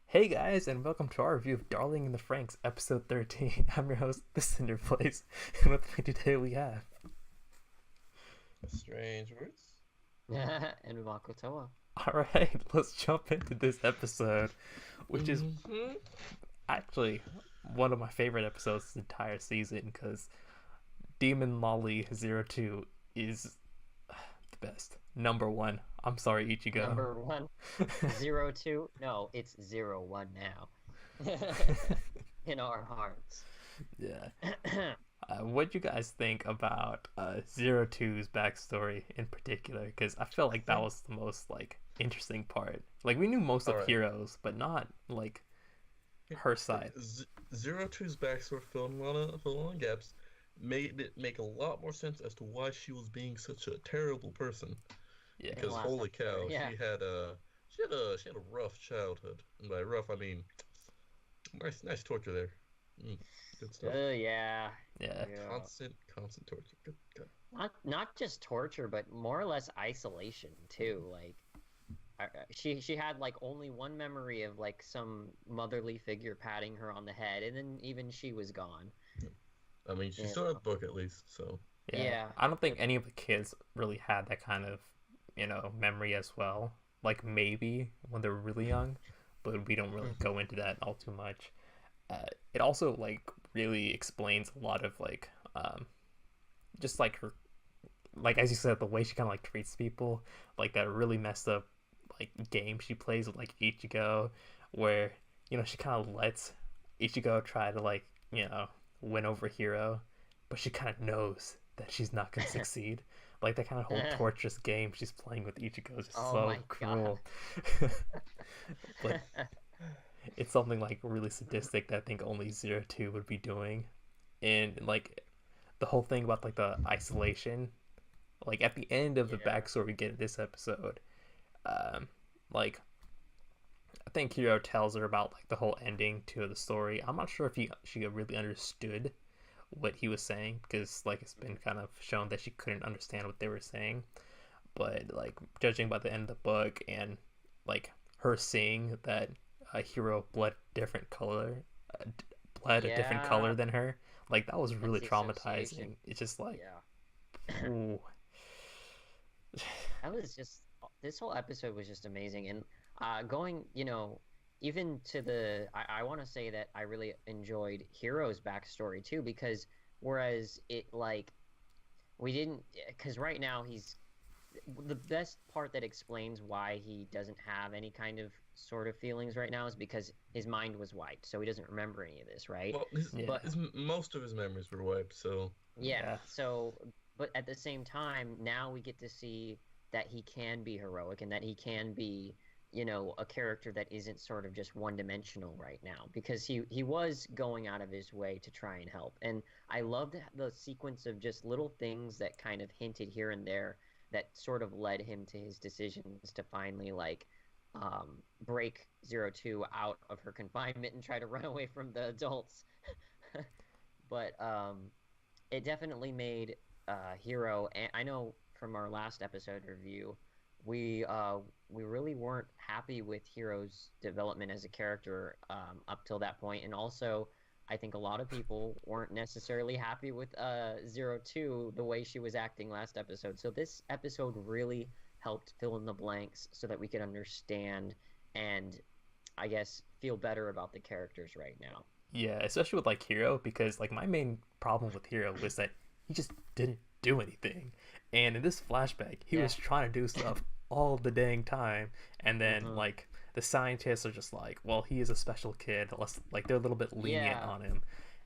Hey guys, and welcome to our review of Darling in the Franxx, episode 13. I'm your host, the Cinder Blaze, and with me today we have... Strange words. And Makotoa. Alright, let's jump into this episode, which is Mm-hmm. actually one of my favorite episodes this entire season, because Demon Lolly 02 is the best. Number one. I'm sorry, Ichigo. Number one. 02? No, it's 01 now. In our hearts. Yeah. What do you guys think about Zero Two's backstory in particular? Because I feel like that was the most interesting part. Like we knew most of Hero's, but not like her side. Zero Two's backstory filled in a lot of gaps, made it make a lot more sense as to why she was being such a terrible person. Yeah. Because holy cow, yeah. she had a rough childhood, and by rough I mean nice torture there. Good stuff. Yeah. Constant torture. Good. Not just torture, but more or less isolation too. Like, she had like only one memory of like some motherly figure patting her on the head, and then even she was gone. I mean, she still had the book at least, so. Yeah. I don't think any of the kids really had that kind of, memory as well. Like maybe when they're really young, but we don't really go into that all too much. It also really explains a lot of just like her, as you said, the way she kind of treats people, like that really messed up game she plays with Ichigo, where she kind of lets Ichigo try to win over Hiro, but she kind of knows that she's not gonna succeed. Like that kind of whole torturous game she's playing with Ichigo is just so cruel. But it's something really sadistic that I think only 02 would be doing. And the whole thing about the isolation, at the end of the backstory we get in this episode, I think Hiro tells her about the whole ending to the story. I'm not sure if she really understood what he was saying, because it's been kind of shown that she couldn't understand what they were saying. But judging by the end of the book and her seeing that Hiro bled a different color than her, that was really traumatizing. It's just ooh. That was just, this whole episode was just amazing. And going, even to the, I want to say that I really enjoyed Hiro's backstory too, because whereas it we didn't, because right now he's, the best part that explains why he doesn't have any kind of sort of feelings right now is because his mind was wiped, so he doesn't remember any of this, right? Well, most of his memories were wiped, so... Yeah, so, but at the same time, now we get to see that he can be heroic and that he can be, a character that isn't sort of just one-dimensional right now, because he was going out of his way to try and help. And I loved the sequence of just little things that kind of hinted here and there that sort of led him to his decisions to finally break 02 out of her confinement and try to run away from the adults. But it definitely made Hiro, and I know from our last episode review, we really weren't happy with Hiro's development as a character up till that point, and also I think a lot of people weren't necessarily happy with 02, the way she was acting last episode. So this episode really helped fill in the blanks so that we could understand and, I guess, feel better about the characters right now. Yeah, especially with Hiro, because my main problem with Hiro was that he just didn't do anything. And in this flashback, he was trying to do stuff all the dang time, and then the scientists are just well, he is a special kid. Let's they're a little bit lenient on him.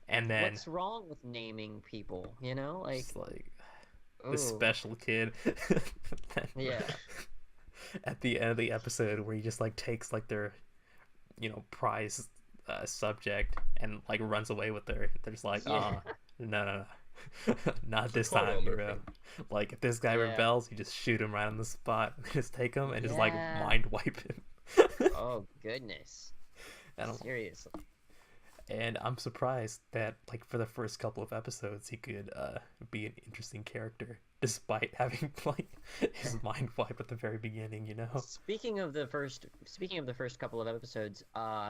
And then what's wrong with naming people? Just the special kid. Yeah. At the end of the episode, where he just takes their prize subject and runs away with her. They're just no, not this time, Hiro. If this guy rebels, you just shoot him right on the spot. Just take him and just mind wipe him. Oh goodness. Seriously. And I'm surprised that like for the first couple of episodes he could be an interesting character despite having like his mind wiped at the very beginning, you know? Speaking of the first couple of episodes,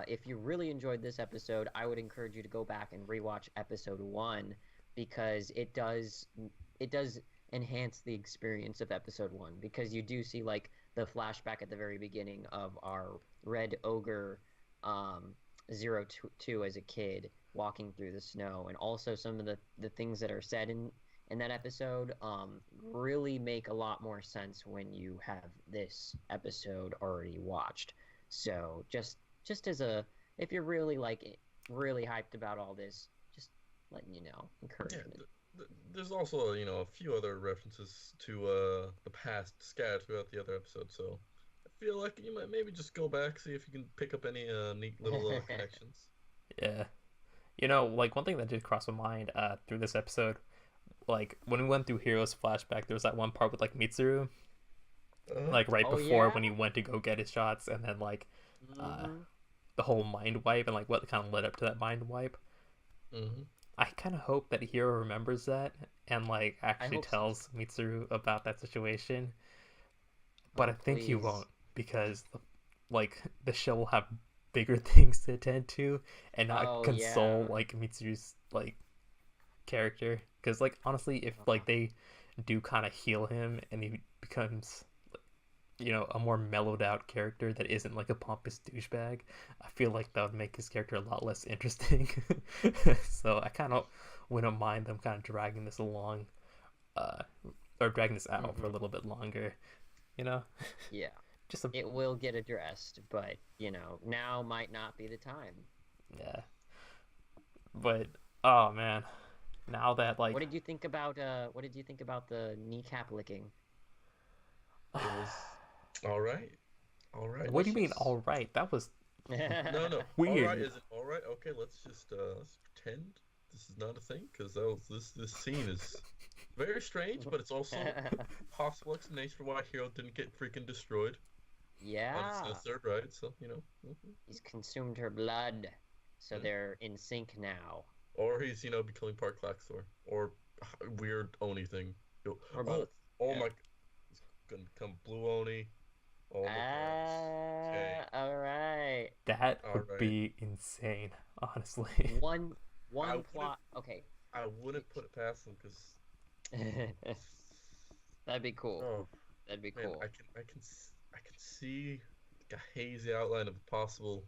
if you really enjoyed this episode, I would encourage you to go back and rewatch episode 1 because it does enhance the experience of episode 1 because you do see like the flashback at the very beginning of our red ogre um 02 as a kid walking through the snow, and also some of the things that are said in that episode really make a lot more sense when you have this episode already watched. So just as a, if you're really like really hyped about all this, just letting you know, Yeah, encouragement. there's also a few other references to the past scattered throughout the other episodes, so I feel like you might maybe just go back, see if you can pick up any neat little connections. Yeah. You know, like one thing that did cross my mind through this episode, like when we went through Hero's flashback, there was that one part with like Mitsuru, Uh, like right Oh before yeah. when he went to go get his shots, and then like uh, Hmm. the whole mind wipe and like what kind of led up to that mind wipe. hmm I kind of hope that Hero remembers that and like I actually hope so too. tells Mitsuru about that situation, but I Oh think he please. won't because like the show will have bigger things to attend to and not Oh console yeah. like Mitsuru's like character. Because like honestly, if Uh, like they do kind of heal him and he becomes a more mellowed out character that isn't like a pompous douchebag, I feel like that would make his character a lot less interesting. So I kind of wouldn't mind them kind of dragging this along, uh, or dragging this out for a mhm. little bit longer. You know, Yeah. just a It will get addressed, but now might not be the time. yeah. But oh man, now that like, What did you think about the kneecap licking? It was all right, all right. what do Let's you mean? just All right, that was no, no. All right weird. isn't all right. Okay, let's pretend this is not a thing because this scene is very strange, but it's also possible explanation for why Hero didn't get freaking destroyed on the Yeah. third ride. So mhm. He's consumed her blood, so Mm. they're in sync now. Or he's becoming part Klaxor or weird Oni thing. Or Oh, both. oh Yeah. my, he's gonna become Blue Oni. Oh my gosh. Okay, All right. That all would right. be insane, honestly. One I one wouldn't plot. Okay. I wouldn't put it past him because That'd be cool. oh That'd be man, cool. I can see like a hazy outline of a possible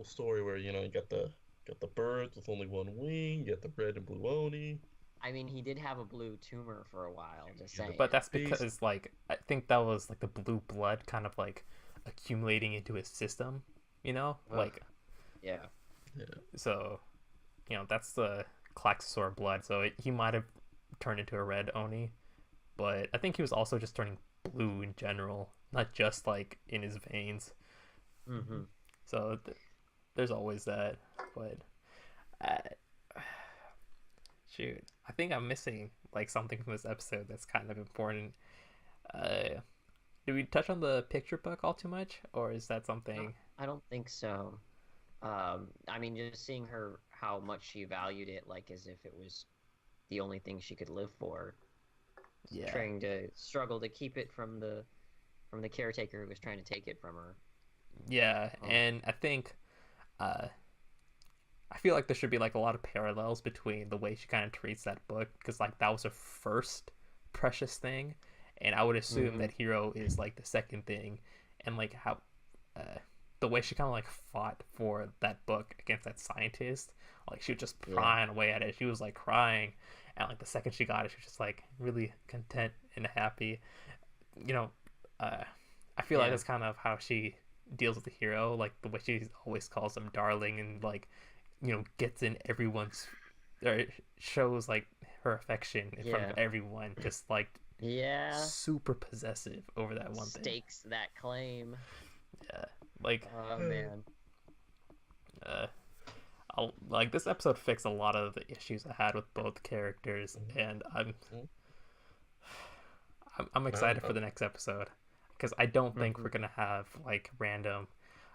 story where you got the birds with only one wing, you got the red and blue Oni, I mean, he did have a blue tumor for a while, just you got the But saying. bird that's beast. because like I think that was like the blue blood kind of like accumulating into his system, Ugh, like yeah. Yeah. so that's the Klaxosaur blood, so he might have turned into a red Oni, but I think he was also just turning blue in general, not just like in his veins. hmm Hmm. So there's always that, but uh, shoot, I think I'm missing like something from this episode that's kind of important. Uh, did we touch on the picture book all too much, or is that No, something? I don't think so. I mean, just seeing her how much she valued it, like as if it was the only thing she could live for, Yeah, trying to struggle to keep it from the caretaker who was trying to take it from her. yeah, Oh, and I think uh, I feel like there should be like a lot of parallels between the way she kind of treats that book because like that was her first precious thing, and I would assume hmm, that Hero is like the second thing, and like how uh, the way she kind of like fought for that book against that scientist, like she was just yeah, prying away at it. She was like crying, and like the second she got it, she was just like really content and happy. You know, uh, I feel like yeah, that's kind of how she deals with the hero, like the way she always calls him darling and like gets in everyone's or shows like her affection in front of yeah, everyone, just like yeah. super possessive over that one thing. Stakes that claim. Yeah, like Oh man. uh, like this episode fixed a lot of the issues I had with both characters, Mhm. and Mhm. I'm I'm, excited for the next episode because I don't think Hmm. we're gonna have like random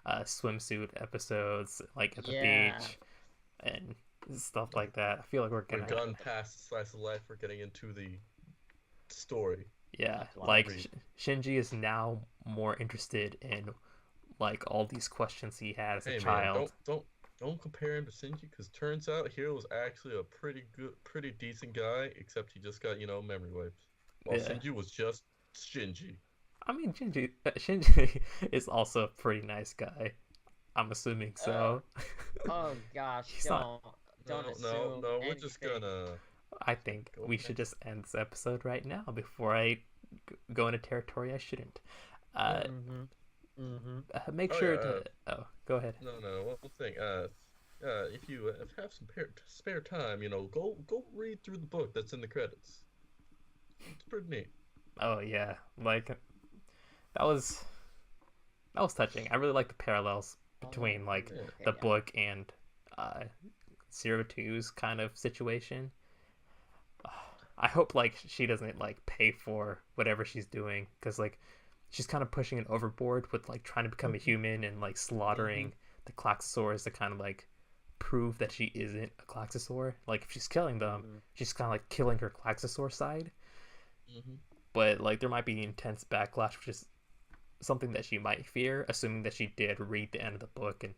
swimsuit episodes like at the Yeah. beach. and stuff like that. I feel like we're We've gonna, gone past the slice of life. We're getting into the story. yeah, Plot. like Read. Shinji is now more interested in like all these questions he had as a Hey man, child. don't compare him to Shinji, because turns out Hiro was actually a pretty decent guy, except he just got memory wipes. While Yeah, Shinji was just Shinji. I mean Shinji is also a pretty nice guy. I'm assuming Oh, so. oh gosh, He's not. don't No, assume we're just anything. gonna I think go we should next. just end this episode right now before I go into territory I shouldn't. Uh, Mm-hmm. Mm-hmm. make Oh sure yeah, to. Oh, go ahead. no, one thing. If you have some spare time, go read through the book that's in the credits. It's pretty neat. Oh yeah, like that was that was touching. I really like the parallels between like Yeah. Okay, the yeah. book and uh, Zero Two's kind of situation. I hope like she doesn't like pay for whatever she's doing because like she's kind of pushing it overboard with like trying to become a Mhm. human and like Mhm. slaughtering the Klaxosaurs to kind of like prove that she isn't a Klaxosaur. Like if she's killing them, Mm-hmm. she's kind of like killing her Klaxosaur side. Mhm. But like there might be intense backlash, which is something that she might fear, assuming that she did read the end of the book and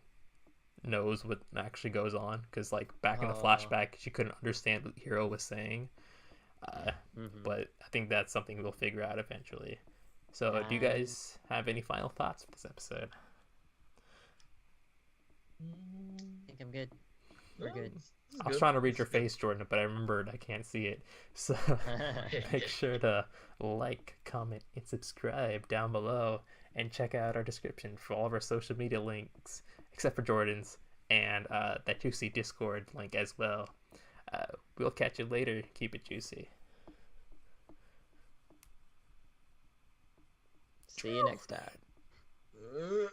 knows what actually goes on. Because like back in the Oh. flashback, she couldn't understand what the hero was saying. Uh, Mm-hmm. but I think that's something we'll figure out eventually. So, do you And guys have any final thoughts for this episode? Mm, I think I'm good. no, We're good. this is I was good. trying to read This your is good. face, Jordan, but I remembered I can't see it. So make sure to like, comment, and subscribe down below, and check out our description for all of our social media links, except for Jordan's, and that juicy Discord link as well. We'll catch you later. Keep it juicy. See you next time. Uh,